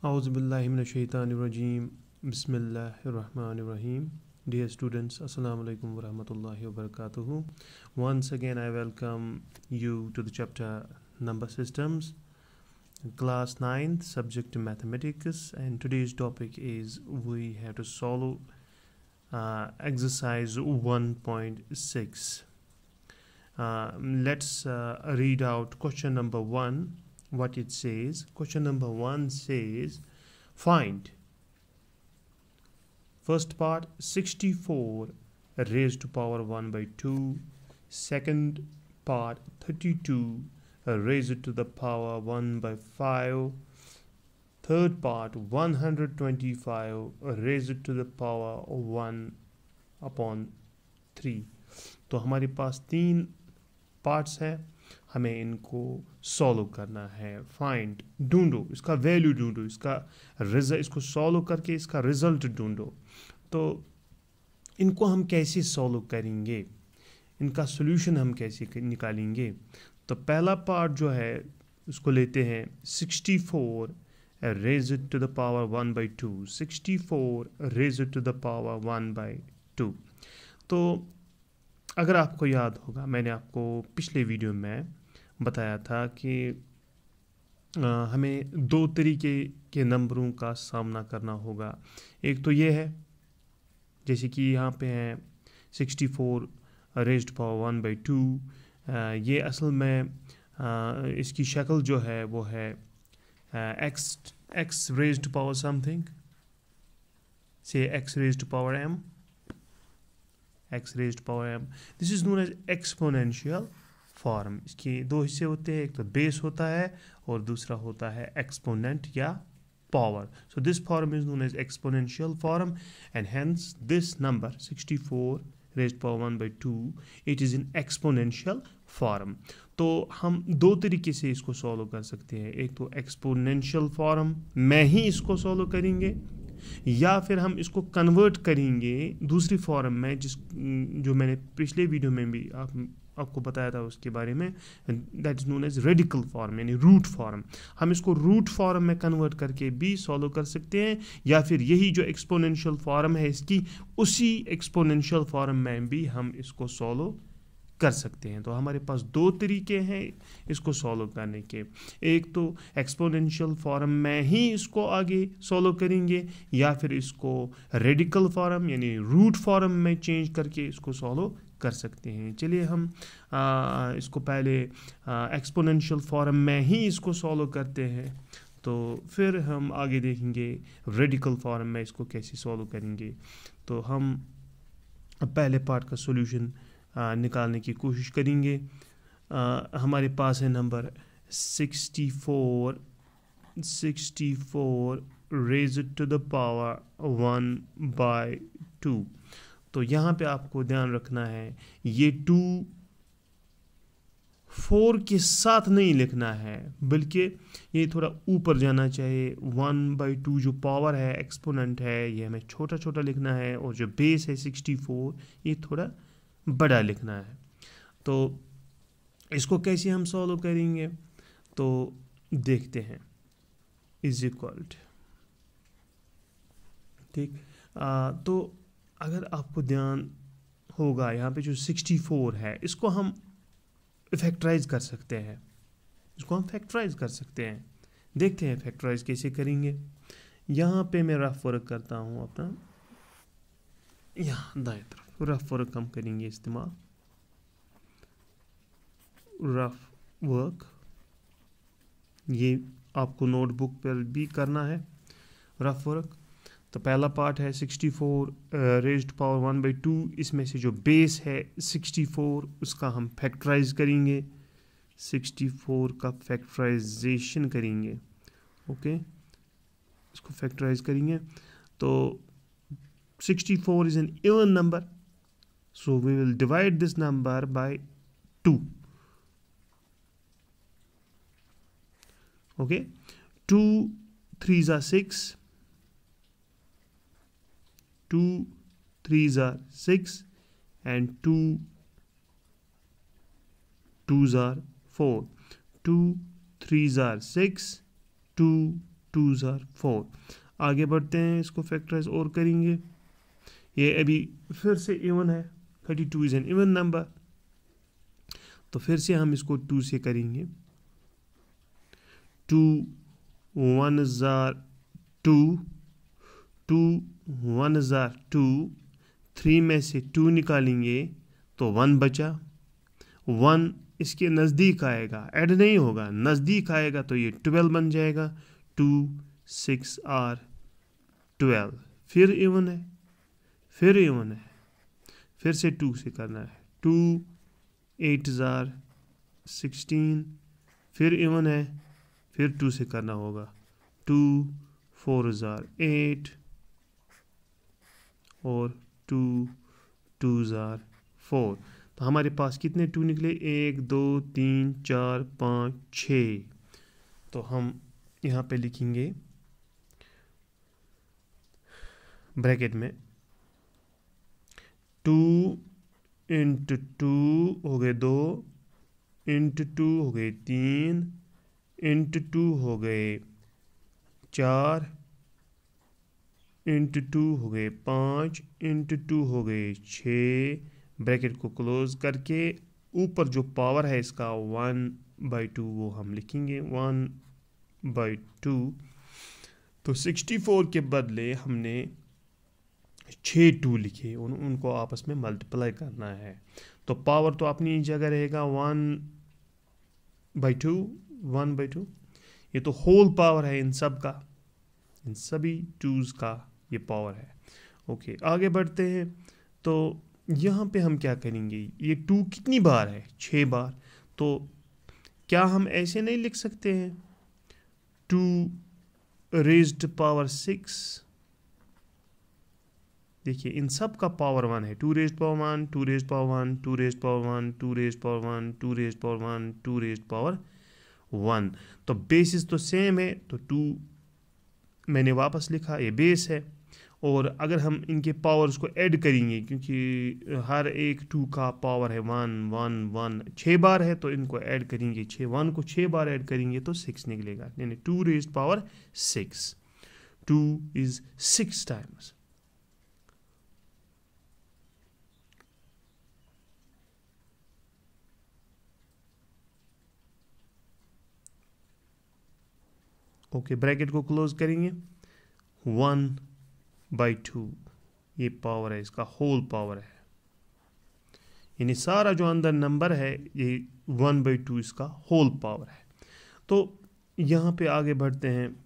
Auzubillahiminash-shaytanir-rajim. Bismillahir-rahmanir-rahim. Dear students, Assalamu alaikum wa rahmatullahi wa barakatuhu. Once again, I welcome you to the chapter Number Systems, class 9th, subject Mathematics, and today's topic is we have to solve exercise 1.6. Let's read out question number 1. What it says. Question number 1 says, find first part 64 raised to power 1 by 2, second part 32 raised to the power 1 by 5, third part 125 raised to the power 1 upon 3. तो हमारे पास 3 parts हैं, हमें इनको solve करना है. Find, ढूंढो, इसका value ढूंढो, इसको सॉल्व करके इसका रिजल्ट ढूंढो. तो इनको हम कैसे सॉल्व करेंगे, इनका सॉल्यूशन हम कैसे निकालेंगे. तो पहला पार्ट जो है उसको लेते हैं 64 raised to the power 1 by 2, 64 raised to the power 1 by 2. तो अगर आपको याद होगा, मैंने आपको पिछले वीडियो में बताया था कि हमें 2 तरीके के नंबरों का सामना करना होगा. एक तो ये है, जैसे कि यहाँ पे है 64 रेज्ड पावर 1 by 2. ये असल में इसकी शक्ल जो है वो है x raised power something, say x raised power m, x raised power m. This is known as exponential form. इसके 2 हिस्से होते हैं, एक तो बेस होता है और दूसरा होता है एक्सपोनेंट या power. So this form is known as exponential form, and hence this number 64 raised power 1 by 2, it is in exponential form. तो हम 2 तरीके से इसको सॉल्व कर सकते हैं. एक तो एक्सपोनेंशियल फॉर्म में ही इसको सॉल्व करेंगे, या फिर हम इसको कन्वर्ट करेंगे दूसरी फॉर्म में, जो मैंने पिछले वीडियो में भी आपको बताया था उसके बारे में. That is known as radical form, यानी रूट फॉर्म. हम इसको रूट फॉर्म में कन्वर्ट करके भी सॉल्व कर सकते हैं, या फिर यही जो एक्सपोनेंशियल फॉर्म है इसकी, उसी एक्सपोनेंशियल फॉर्म में भी हम इसको सॉल्व कर सकते हैं. तो हमारे पास 2 तरीके हैं इसको सॉल्व करने के. एक तो एक्सपोनेंशियल फॉर्म में ही इसको आगे सॉल्व करेंगे, या फिर इसको रेडिकल फॉर्म यानी रूट फॉर्म में चेंज करके इसको सॉल्व कर सकते हैं. चलिए हम इसको पहले एक्सपोनेंशियल फॉर्म में ही इसको सॉल्व करते हैं, तो फिर हम आगे देखेंगे रेडिकल फॉर्म में इसको कैसे सॉल्व करेंगे. तो हम पहले पार्ट का सॉल्यूशन निकालने की कोशिश करेंगे. हमारे पास है number 64 raised to the power 1 by 2. तो यहाँ पे आपको ध्यान रखना है, ये 2 4 के साथ नहीं लिखना है, बल्कि ये थोड़ा ऊपर जाना चाहिए. 1 by 2 जो पावर है, एक्सपोनेंट है, ये हमें छोटा छोटा लिखना है, और जो बेस है 64 ये थोड़ा बड़ा लिखना है. तो इसको कैसे हम सॉल्व करेंगे, तो देखते हैं. इज इक्वल टू, ठीक. तो अगर आपको ध्यान होगा, यहाँ पे जो 64 है इसको हम फैक्टराइज कर सकते हैं, देखते हैं फैक्टराइज कैसे करेंगे. यहाँ पे मैं रफ वर्क करता हूँ अपना, यहाँ दाएं तरफ रफ वर्क हम करेंगे इस्तेमाल. रफ वर्क ये आपको नोटबुक पर भी करना है, रफ वर्क. तो पहला पार्ट है 64 रेज्ड पावर 1 by 2. इसमें से जो बेस है 64 उसका हम फैक्टराइज करेंगे, 64 का फैक्टराइजेशन करेंगे. ओके, इसको फैक्टराइज करेंगे. तो 64 is an even number, so we will divide this number by 2. Okay, 2 3s are 6, 2 3s are 6, and 2 2s are 4. 2 3s are 6, 2 2s are 4। आगे बढ़ते हैं, इसको फैक्टराइज और करेंगे। ये अभी फिर से इवन है, 32 इज एन इवन नंबर, तो फिर से हम इसको 2 से करेंगे। 2 1s are 2, 2 1s are 2, 3 में से 2 निकालेंगे तो 1 बचा। 1 इसके नज़दीक आएगा, ऐड नहीं होगा, नज़दीक आएगा तो ये 12 बन जाएगा। 2 6 are 12, फिर इवन है, फिर इवन है, फिर से 2 से करना है। 2 8s are 16, फिर इवन है, फिर 2 से करना होगा। 2 4s are 8 और 2 2s are 4। तो हमारे पास कितने 2 निकले? 1 2 3 4 5 6। तो हम यहाँ पे लिखेंगे ब्रैकेट में 2 इंटू 2 हो गए 2, इंटू 2 हो गए 3, इंटू 2 हो गए 4, इंटू 2 हो गए 5, इंटू 2 हो गए 6। ब्रैकेट को क्लोज करके ऊपर जो पावर है इसका 1/2 वो हम लिखेंगे 1/2। तो 64 के बदले हमने 6 2 लिखे, उनको आपस में मल्टीप्लाई करना है। तो पावर तो अपनी जगह रहेगा 1/2, 1/2। ये तो होल पावर है इन सब का, इन सभी 2s का ये पावर है। ओके, आगे बढ़ते हैं। तो यहाँ पे हम क्या करेंगे, ये 2 कितनी बार है? 6 बार। तो क्या हम ऐसे नहीं लिख सकते हैं 2 रेज्ड पावर 6? देखिए इन सब का पावर 1 है। 2 raised power 1, 2 raised power 1, 2 raised power 1, 2 raised power 1, 2 raised power 1, 2 raised power 1। तो बेसिस तो सेम है, तो 2 मैंने वापस लिखा, ये बेस है। और अगर हम इनके पावर्स को ऐड करेंगे, क्योंकि हर एक 2 का पावर है 1 1 1, 6 बार है, तो इनको ऐड करेंगे 6, 1 को 6 बार ऐड करेंगे तो 6 निकलेगा, यानी 2 raised power 6। 2 is 6 times. Okay, bracket को क्लोज करेंगे। 1/2 ये पावर है, इसका होल पावर है, यानी सारा जो अंदर नंबर है ये 1/2 इसका होल पावर है। तो यहाँ पे आगे बढ़ते हैं।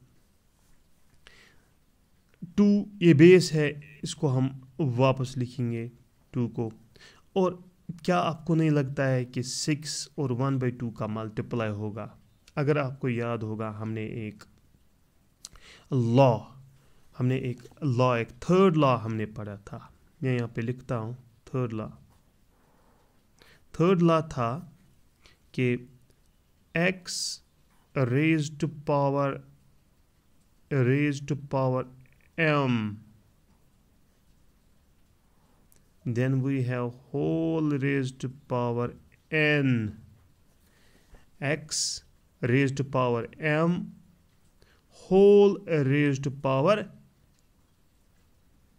2 ये बेस है, इसको हम वापस लिखेंगे 2 को। और क्या आपको नहीं लगता है कि 6 और 1/2 का मल्टीप्लाई होगा? अगर आपको याद होगा, हमने एक थर्ड लॉ हमने पढ़ा था। मैं यहाँ पे लिखता हूँ थर्ड लॉ था कि x raised power m, then we have whole raised power n, x raised power m whole raised power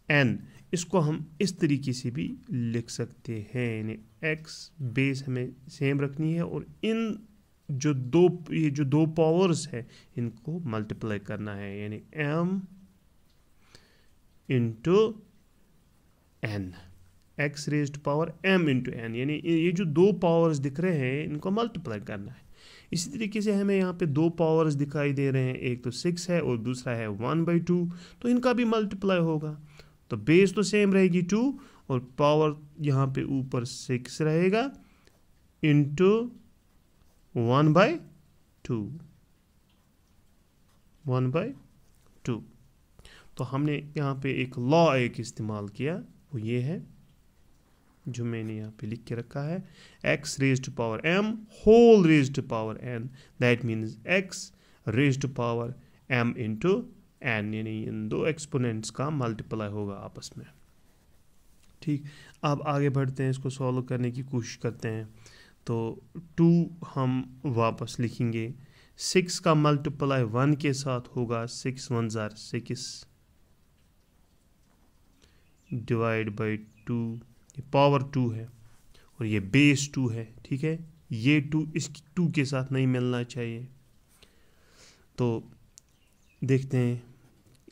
n। इसको हम इस तरीके से भी लिख सकते हैं, यानी x बेस हमें सेम रखनी है और इन जो दो पावर्स है इनको मल्टीप्लाई करना है, यानी m into n, x raised power m into n, यानी ये जो दो पावर्स दिख रहे हैं इनको मल्टीप्लाई करना है। इसी तरीके से हमें यहाँ पे दो पावर्स दिखाई दे रहे हैं, एक तो 6 है और दूसरा है 1/2, तो इनका भी मल्टीप्लाई होगा। तो बेस तो सेम रहेगी 2 और पावर यहाँ पे ऊपर 6 रहेगा इंटू 1/2। तो हमने यहाँ पे एक लॉ इस्तेमाल किया, वो ये है जो मैंने यहाँ पे लिख के रखा है, x raised power m whole raised power n, that means x raised power m into n, यानी इन दो एक्सपोनेंट्स का मल्टीप्लाई होगा आपस में। ठीक, अब आगे बढ़ते हैं, इसको सॉल्व करने की कोशिश करते हैं। तो 2 हम वापस लिखेंगे, 6 का मल्टीप्लाई 1 के साथ होगा 6 1 जार 6 डिवाइड बाई 2, ये पावर 2 है और ये बेस 2 है, ठीक है। ये 2 इस 2 के साथ नहीं मिलना चाहिए। तो देखते हैं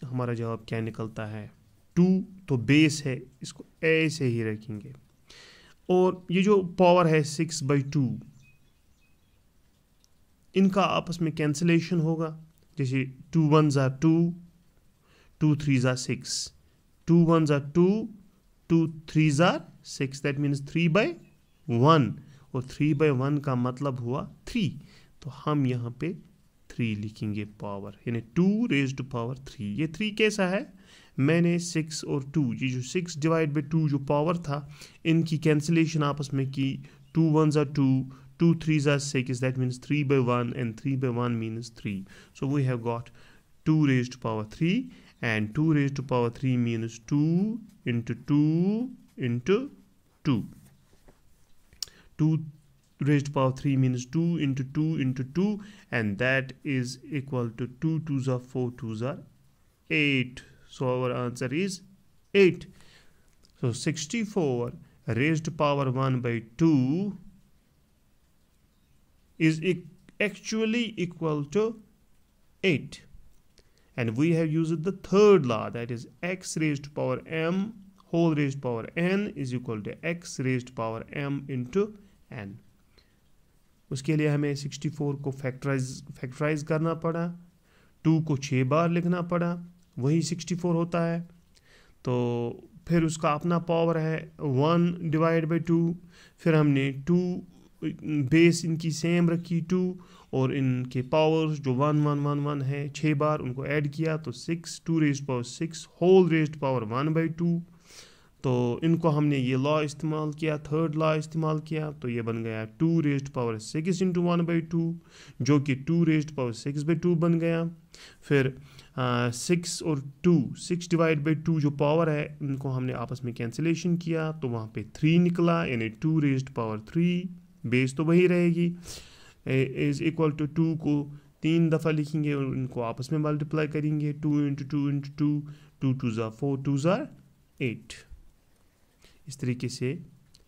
हमारा जवाब क्या निकलता है। 2 तो बेस है, इसको ऐसे ही रखेंगे। और ये जो पावर है 6/2, इनका आपस में कैंसिलेशन होगा। जैसे 2 1 ज़ा 2, 2 3 ज़ा 6, 2 1 ज़ा 2, 2 3 ज़ा 6, दैट मीन्स 3/1, और 3/1 का मतलब हुआ 3। तो हम यहाँ पे 3 लिखेंगे पावर, यानी 2 रेज़ टू पावर 3। ये 3 कैसा है, मैंने 6 और 2, ये जो 6 डिवाइड बाई 2 जो पावर था, इनकी कैंसिलेशन आपस में की। 2 1 ज़ा 2, 2 3 ज़ा 6, that means 3/1, and 3/1 means 3. So we have got 2 raised to power 3, and 2 raised to power 3 means 2 into 2 into 2. 2 raised to power 3 means 2 into 2 into 2, and that is equal to 2 2s are 4 2s are 8. So our answer is 8. So 64 raised to power 1 by 2 is actually equal to 8. And we have used the third law, that is x raised to power m whole raised to power n is equal to x raised to power m into n. उसके लिए हमें 64 को factorise करना पड़ा, 2 को 6 बार लिखना पड़ा, वही 64 होता है। तो फिर उसका अपना पावर है 1 डिवाइड बाई 2, फिर हमने 2 बेस इनकी सेम रखी 2, और इनके पावर्स जो 1 1 1 1 है 6 बार उनको ऐड किया, तो 6 2 raised power 6 whole raised power 1/2। तो इनको हमने ये लॉ इस्तेमाल किया, थर्ड लॉ इस्तेमाल किया, तो ये बन गया 2 रेज़्ड पावर 6 इंटू 1/2, जो कि 2 रेज़्ड पावर 6/2 बन गया। फिर 6 और 2, 6 डिवाइड बाई 2 जो पावर है, इनको हमने आपस में कैंसिलेशन किया, तो वहाँ पे 3 निकला, यानी 2 रेज़्ड पावर 3, बेस तो वही रहेगी, इज इक्वल टू 2 को 3 दफ़ा लिखेंगे और इनको आपस में मल्टीप्लाई करेंगे, 2 इंटू 2 इंटू 2, 2 2 ज़ा 4 2 ज़ा 8। इस तरीके से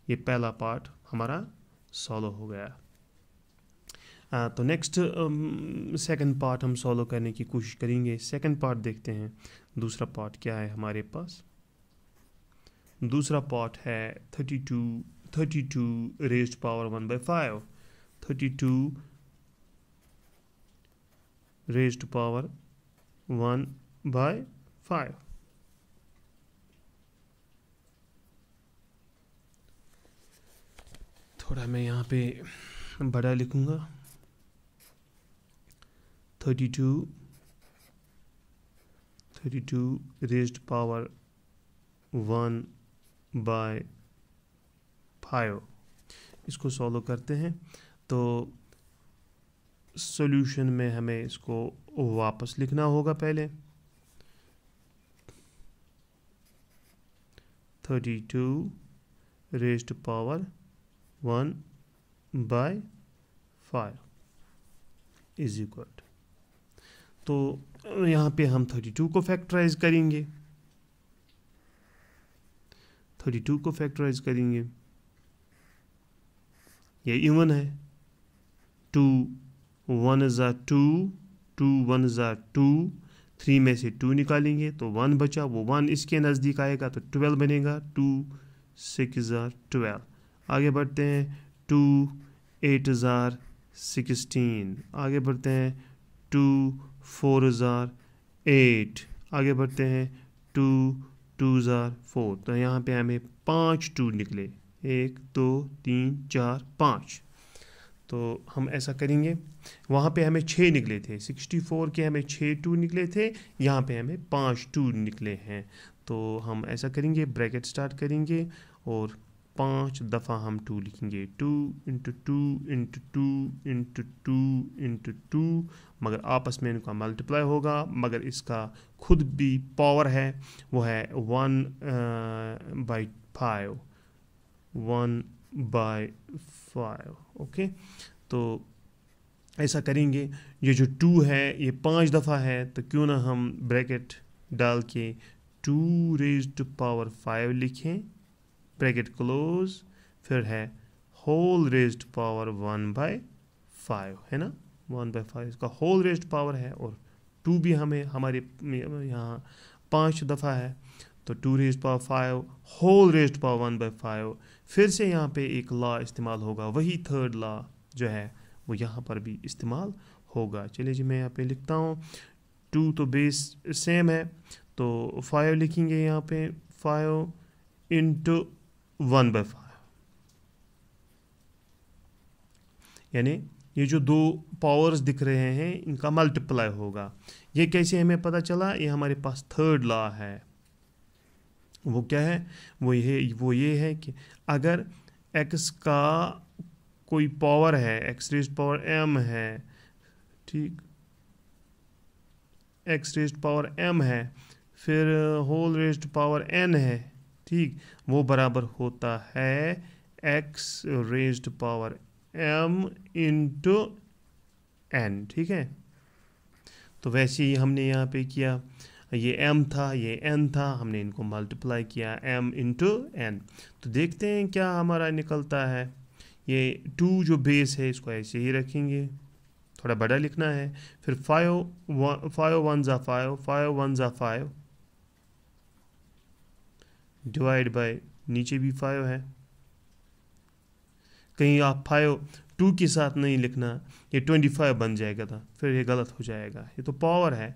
ये पहला पार्ट हमारा सॉल्व हो गया। तो नेक्स्ट सेकंड पार्ट हम सॉल्व करने की कोशिश करेंगे। सेकंड पार्ट देखते हैं, दूसरा पार्ट क्या है हमारे पास। दूसरा पार्ट है 32 raised power 1/5, 32 raised to power 1/5। थोड़ा मैं यहाँ पे बड़ा लिखूँगा, 32 रेज़्ड पावर 1/5। इसको सॉल्व करते हैं, तो सॉल्यूशन में हमें इसको वापस लिखना होगा। पहले 32 raised to power 1/5 is equal, तो यहाँ पे हम 32 को फैक्टराइज करेंगे, 32 को फैक्टराइज करेंगे, ये इवन है, 2 1 ज़ा 2, 2 1 ज़ा 2, 3 में से 2 निकालेंगे तो 1 बचा, वो 1 इसके नज़दीक आएगा तो 12 बनेगा, 2 6 ज़ा 12। आगे बढ़ते हैं, 2 8 ज़ा 16। आगे बढ़ते हैं, 2 4 ज़ा 8। आगे बढ़ते हैं, 2 2 ज़ा 4। तो यहाँ पे हमें 5 2 निकले, 1 2 3 4 5। तो हम ऐसा करेंगे, वहाँ पे हमें 6 निकले थे, 64 के हमें 6 2 निकले थे, यहाँ पे हमें 5 2 निकले हैं। तो हम ऐसा करेंगे, ब्रैकेट स्टार्ट करेंगे और 5 दफ़ा हम 2 लिखेंगे, 2 इंटू 2 इंटू 2 इंटू 2 इंटू 2, मगर आपस में इनका मल्टीप्लाई होगा, मगर इसका खुद भी पावर है, वो है 1/5, 1/5। ओके, तो ऐसा करेंगे, ये जो 2 है ये 5 दफ़ा है, तो क्यों ना हम ब्रैकेट डाल के 2 रेज़ टू पावर 5 लिखें, ब्रैकेट क्लोज, फिर है होल रेज़ टू पावर 1/5, है ना, 1/5 इसका होल रेज़ टू पावर है, और 2 भी हमें हमारे यहाँ 5 दफ़ा है, तो 2 raise to power 5 whole raise to power 1/5। फिर से यहाँ पे एक लॉ इस्तेमाल होगा, वही थर्ड लॉ जो है वो यहाँ पर भी इस्तेमाल होगा। चलिए जी मैं यहाँ पे लिखता हूँ, 2 तो बेस सेम है, तो 5 लिखेंगे यहाँ पे, 5 इंटू 1/5, यानी ये जो दो पावर्स दिख रहे हैं इनका मल्टीप्लाई होगा। ये कैसे हमें पता चला, ये हमारे पास थर्ड लॉ है, वो क्या है, वो ये है कि अगर x का कोई पावर है, x रेज़्ड पावर m है, ठीक, x रेज़्ड पावर m है, फिर होल रेज़्ड पावर n है, ठीक, वो बराबर होता है x raised power m into n, ठीक है। तो वैसे ही हमने यहाँ पे किया, ये m था, ये n था, हमने इनको मल्टीप्लाई किया m इंटू n, तो देखते हैं क्या हमारा निकलता है। ये 2 जो बेस है इसको ऐसे ही रखेंगे, थोड़ा बड़ा लिखना है, फिर 5 1 ज़ा 5, 5 1 ज़ा 5, डिवाइड बाय, नीचे भी 5 है, कहीं आप 5 2 के साथ नहीं लिखना, ये 25 बन जाएगा था, फिर ये गलत हो जाएगा, ये तो पावर है,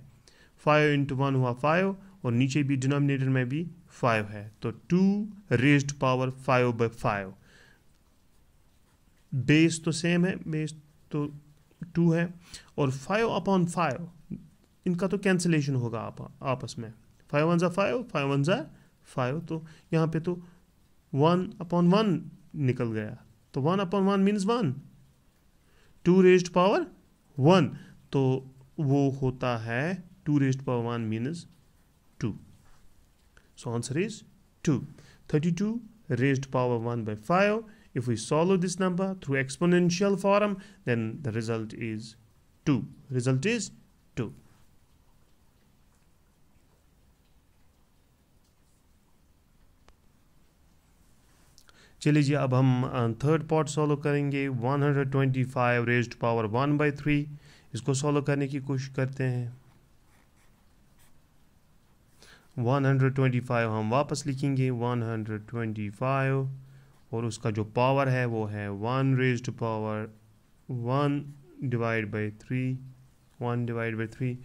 5 इंटू 1 हुआ 5, और नीचे भी डिनोमिनेटर में भी 5 है, तो 2 रेज़्ड पावर 5/5, बेस तो सेम है, बेस तो 2 है, और 5/5 इनका तो कैंसिलेशन होगा आपस में, 5 1 ज़ा 5, 5 1 ज़ा 5, तो यहाँ पे तो 1/1 निकल गया, तो 1/1 मीन्स 1, 2 रेज़्ड पावर 1, तो वो होता है 2 raised power 1 means 2, so answer is 2, 32 raised power 1/5. If we solve this number through exponential form, then the result is 2. Result is 2. चलिए जी अब हम थर्ड पार्ट सॉल्व करेंगे, 125 रेज़्ड पावर 1/3, इसको सॉल्व करने की कोशिश करते हैं। 125 हम वापस लिखेंगे, 125, और उसका जो पावर है वो है 1 raised power 1 divide by 3, 1 divide by 3,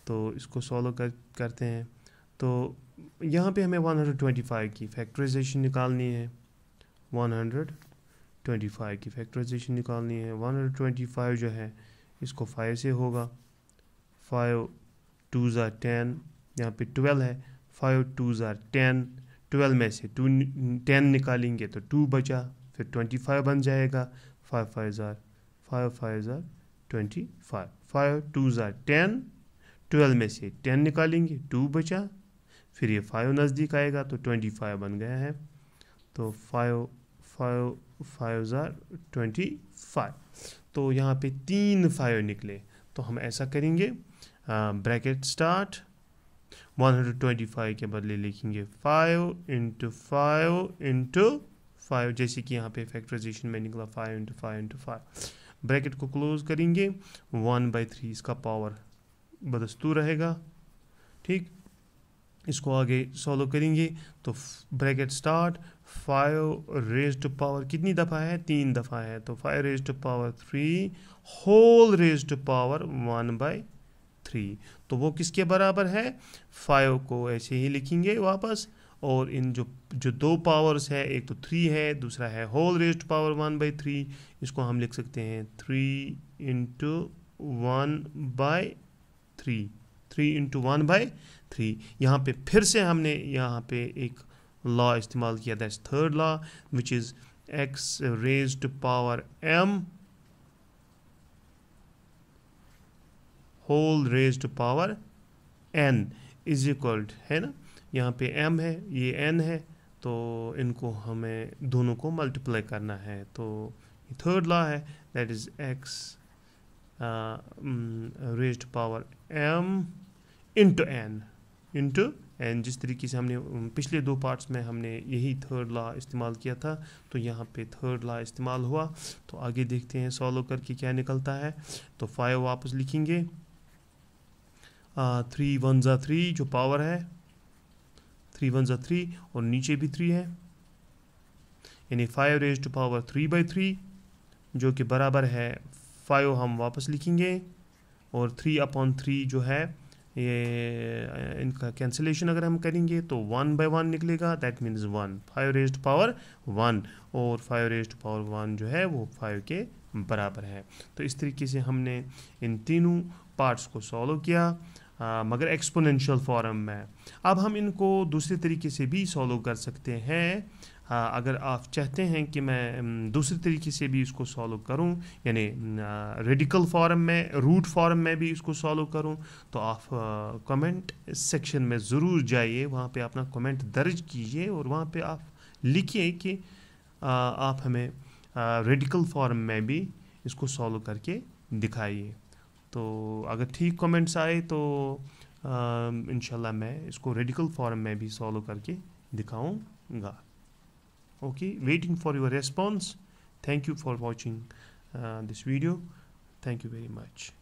तो इसको सॉल्व करते हैं। तो यहाँ पे हमें 125 की फैक्टराइजेशन निकालनी है, 125 की फैक्टराइजेशन निकालनी है। 125 जो है इसको 5 से होगा, 5 2 ज़ा 10, यहाँ पे 12 है, 5 2 ज़ा 10, 12 में से 10 निकालेंगे तो 2 बचा, फिर 25 बन जाएगा, 5 5 ज़ा 25, 5 2 ज़ा 10, 12 में से 10 निकालेंगे 2 बचा, फिर ये 5 नज़दीक आएगा तो 25 बन गया है, तो 5 5 5 ज़ा 25, तो यहाँ पे 3 5 निकले। तो हम ऐसा करेंगे, ब्रैकेट स्टार्ट, 125 के बदले लिखेंगे 5 इंटू 5 इंटू 5, जैसे कि यहाँ पे फैक्टराइजेशन में निकला 5 इंटू 5 इंटू 5, ब्रैकेट को क्लोज करेंगे, 1/3 इसका पावर बदस्तूर रहेगा, ठीक। इसको आगे सॉल्व करेंगे तो bracket start, 5 raised to power कितनी दफ़ा है, 3 दफ़ा है, तो 5 raised to power 3 whole raised to power 1/3, तो वो किसके बराबर है, 5 को ऐसे ही लिखेंगे वापस, और इन जो दो पावर्स है, एक तो 3 है, दूसरा है होल रेज़्ड टू पावर 1/3, इसको हम लिख सकते हैं 3 इंटू 1/3, 3 इंटू 1/3। यहाँ पे फिर से हमने यहाँ पे एक लॉ इस्तेमाल किया, that's third law, which is x raised to power m whole raised to power n is equal, है ना, यहाँ पे m है, ये n है, तो इनको हमें दोनों को मल्टीप्लाई करना है, तो थर्ड लॉ है, that is x raised power m into n, जिस तरीके से हमने पिछले 2 पार्ट्स में हमने यही थर्ड लॉ इस्तेमाल किया था, तो यहाँ पे थर्ड लॉ इस्तेमाल हुआ। तो आगे देखते हैं सॉल्व करके क्या निकलता है। तो 5 वापस लिखेंगे, 3 1 ज़ा 3 जो पावर है, 3 1 ज़ा 3 और नीचे भी 3 है, यानी 5 रेज्ड टू पावर 3/3 जो कि बराबर है 5 हम वापस लिखेंगे, और 3/3 जो है ये इनका कैंसिलेशन अगर हम करेंगे तो 1/1 निकलेगा, दैट मीन्स 1, 5 रेज्ड पावर 1, और 5 रेज्ड पावर 1 जो है वो 5 के बराबर है। तो इस तरीके से हमने इन तीनों पार्ट्स को सॉल्व किया, मगर एक्सपोनेंशियल फॉर्म में। अब हम इनको दूसरे तरीके से भी सॉल्व कर सकते हैं। अगर आप चाहते हैं कि मैं दूसरे तरीके से भी इसको सॉल्व करूं, यानी रेडिकल फॉर्म में, रूट फॉर्म में भी इसको सॉल्व करूं, तो आप कमेंट सेक्शन में ज़रूर जाइए, वहाँ पे अपना कमेंट दर्ज कीजिए और वहाँ पे आप लिखिए कि आप हमें रेडिकल फॉर्म में भी इसको सॉल्व करके दिखाइए। तो अगर ठीक कमेंट्स आए तो इंशाल्लाह मैं इसको रेडिकल फॉर्म में भी सॉल्व करके दिखाऊंगा। Okay, waiting for your response. Thank you for watching this video. Thank you very much.